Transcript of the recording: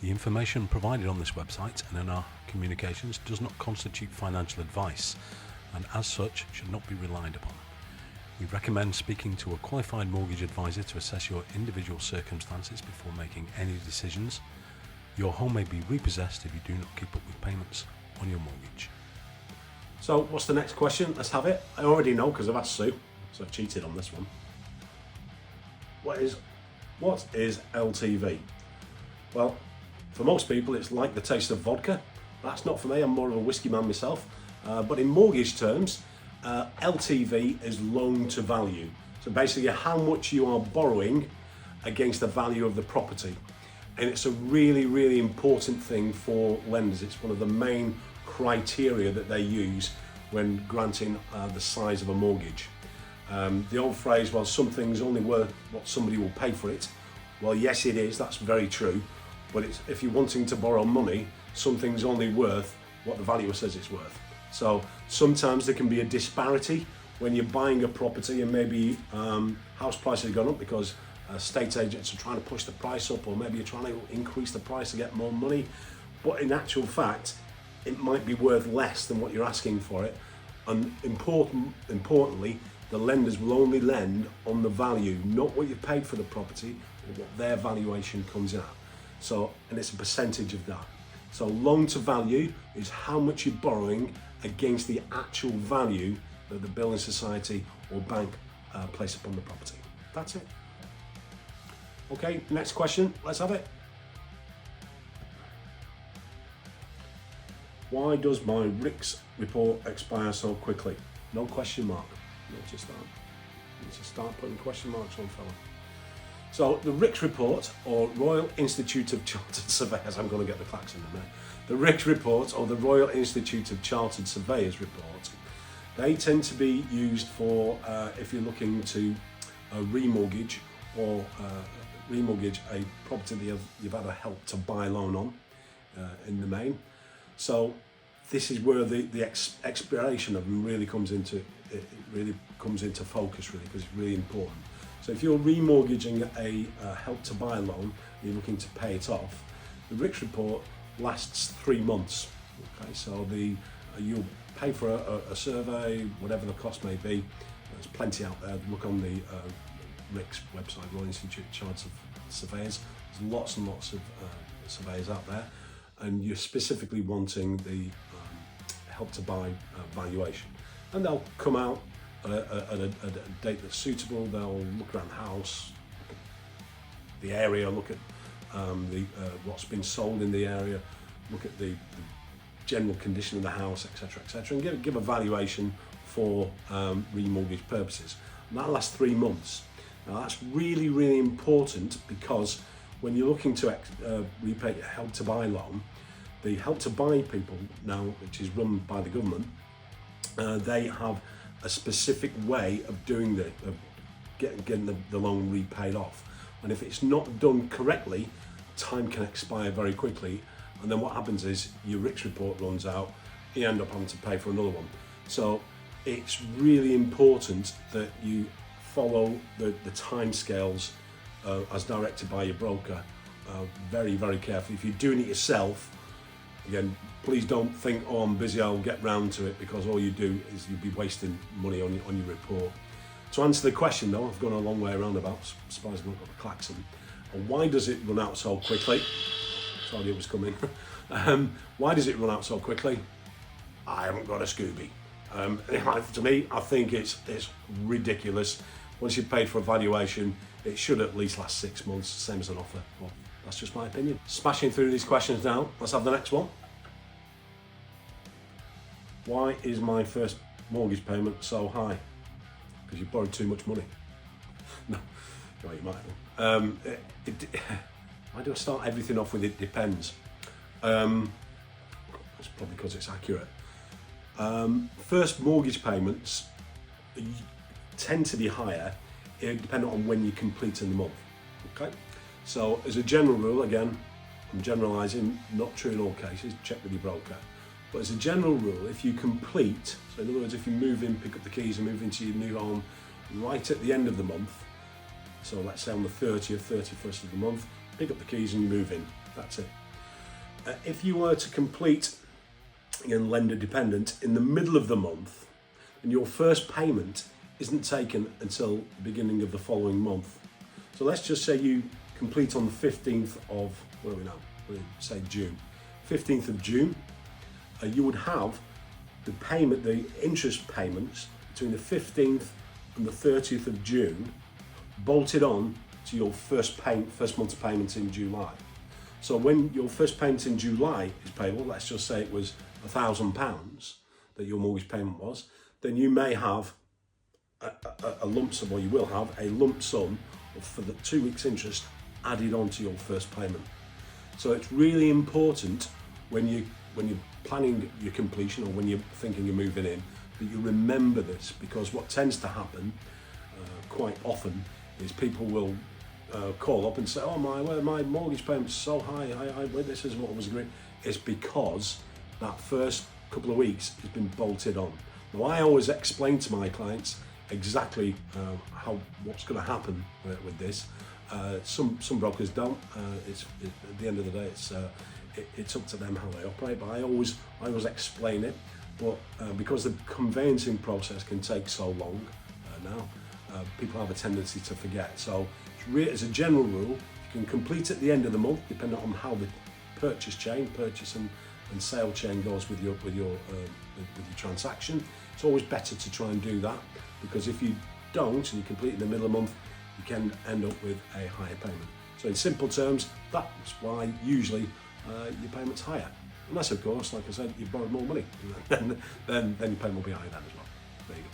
The information provided on this website and in our communications does not constitute financial advice and as such should not be relied upon. We recommend speaking to a qualified mortgage advisor to assess your individual circumstances before making any decisions. Your home may be repossessed if you do not keep up with payments on your mortgage. So what's the next question? Let's have it. I already know because I've asked Sue, so I've cheated on this one. What is LTV? Well, for most people it's like the taste of vodka. That's not for me, I'm more of a whiskey man myself. But in mortgage terms, LTV is loan to value. So basically how much you are borrowing against the value of the property. And it's a really, really important thing for lenders. It's one of the main criteria that they use when granting the size of a mortgage. The old phrase, well, something's only worth what somebody will pay for it. Well, yes, it is, that's very true. But if you're wanting to borrow money, something's only worth what the valuer says it's worth. So sometimes there can be a disparity when you're buying a property and maybe house prices have gone up because estate agents are trying to push the price up, or maybe you're trying to increase the price to get more money. But in actual fact, it might be worth less than what you're asking for it. And importantly, the lenders will only lend on the value, not what you paid for the property, or what their valuation comes in at. So, and it's a percentage of that. So loan to value is how much you're borrowing against the actual value that the building society or bank place upon the property. That's it. Okay, next question, let's have it. Why does my Rics report expire so quickly? No question mark. Notice that. You need to start putting question marks on, fella. So the Rics report, or Royal Institute of Chartered Surveyors, I'm going to get the clacks in there. The Rics report, or the Royal Institute of Chartered Surveyors report, they tend to be used for if you're looking to remortgage or remortgage a property that you've had a help to buy loan on in the main. So this is where the expiration of them really comes into focus, really, because it's really important. So if you're remortgaging a help to buy loan, you're looking to pay it off, the Rics report lasts 3 months. Okay, so you'll pay for a survey, whatever the cost may be. There's plenty out there. Look on the Rics website, Royal Institute of Chartered Surveyors. There's lots and lots of surveyors out there, and you're specifically wanting the help to buy valuation, and they'll come out at a date that's suitable. They'll look around the house, the area, look at what's been sold in the area, look at the general condition of the house, etc., and give a valuation for remortgage purposes. And that lasts 3 months. Now that's really, really important, because when you're looking to repay a help to buy loan, the help to buy people now, which is run by the government, they have a specific way of doing getting the loan repaid off. And if it's not done correctly, time can expire very quickly. And then what happens is your Rics report runs out, you end up having to pay for another one. So it's really important that you follow the timescales as directed by your broker very, very carefully. If you're doing it yourself, again, please don't think, oh, I'm busy, I'll get round to it, because all you do is you'll be wasting money on your report. To answer the question though, I've gone a long way around about, surprised I've not got the klaxon. And why does it run out so quickly? Told you it was coming. Why does it run out so quickly? I haven't got a Scooby. To me, I think it's ridiculous. Once you've paid for a valuation, it should at least last 6 months, same as an offer. Well, that's just my opinion. Smashing through these questions now. Let's have the next one. Why is my first mortgage payment so high? Because you borrowed too much money. No, well, you might have. Why do I start everything off with it depends? It's probably because it's accurate. First mortgage payments tend to be higher depending on when you complete in the month. Okay, so as a general rule, again, I'm generalising, not true in all cases, check with your broker. But as a general rule, if you complete, so in other words, if you move in, pick up the keys and move into your new home right at the end of the month, so let's say on the 30th, 31st of the month, pick up the keys and you move in, that's it. If you were to complete, again, lender dependent, in the middle of the month, and your first payment isn't taken until the beginning of the following month. So let's just say you complete on the 15th of, where are we now? We'll say June. 15th of June, you would have the interest payments between the 15th and the 30th of June bolted on to your first month's payment in July. So when your first payment in July is payable, let's just say it was £1,000 that your mortgage payment was, then you may have a lump sum, or you will have a lump sum for the 2 weeks interest added onto your first payment. So it's really important when you're planning your completion, or when you're thinking of moving in, that you remember this, because what tends to happen quite often is people will call up and say, oh my mortgage payment's so high, this is what was agreed. It's because that first couple of weeks has been bolted on. Now, I always explain to my clients exactly what's going to happen with this. Some brokers don't. At the end of the day, it's up to them how they operate. But I always explain it. But because the conveyancing process can take so long now, people have a tendency to forget. So as a general rule, you can complete at the end of the month, depending on how the purchase and sale chain goes with your transaction. It's always better to try and do that, because if you don't and you complete in the middle of the month, you can end up with a higher payment. So in simple terms, that's why usually your payment's higher. Unless, of course, like I said, you've borrowed more money, then your payment will be higher then as well. There you go.